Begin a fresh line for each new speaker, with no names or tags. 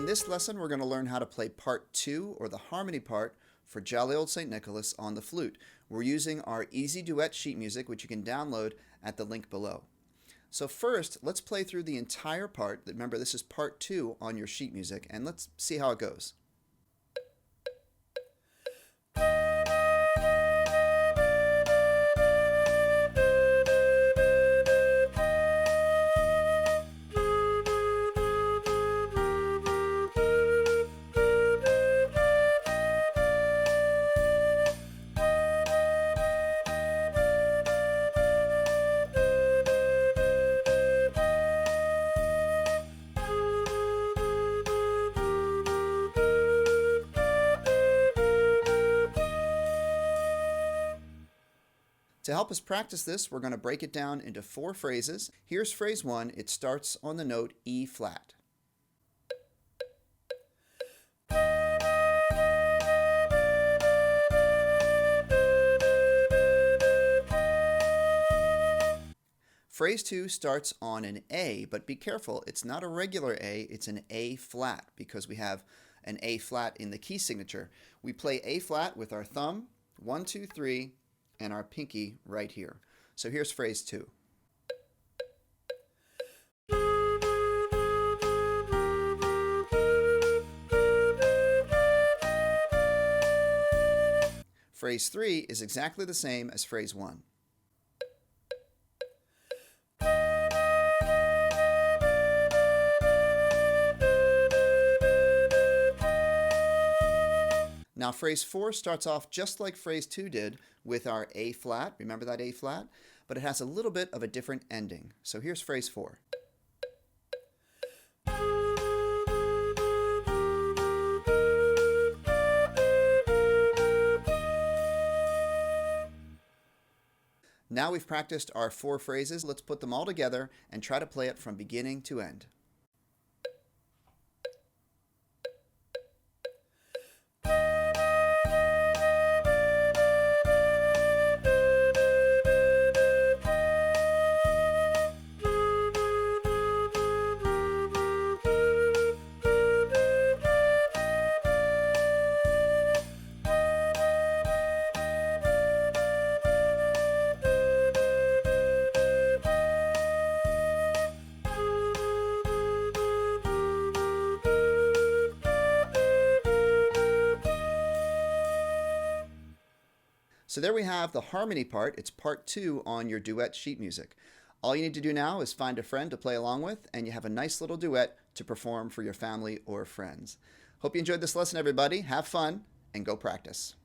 this lesson, we're going to learn how to play part 2, or the harmony part, for Jolly Old St. Nicholas on the flute. We're using our easy duet sheet music, which you can download at the link below. So first, let's play through the entire part. Remember, this is part 2 on your sheet music, and let's see how it goes. To help us practice this, we're going to break it down into 4 phrases. Here's phrase 1. It starts on the note E flat. Phrase 2 starts on an A, but be careful, it's not a regular A, it's an A flat because we have an A flat in the key signature. We play A flat with our thumb, 1, 2, 3, and our pinky right here. So here's phrase 2. Phrase 3 is exactly the same as phrase 1. Now phrase 4 starts off just like phrase 2 did with our A flat. Remember that A flat? But it has a little bit of a different ending. So here's phrase 4. Now we've practiced our 4 phrases. Let's put them all together and try to play it from beginning to end. So there we have the harmony part. It's part 2 on your duet sheet music. All you need to do now is find a friend to play along with, and you have a nice little duet to perform for your family or friends. Hope you enjoyed this lesson, everybody. Have fun and go practice.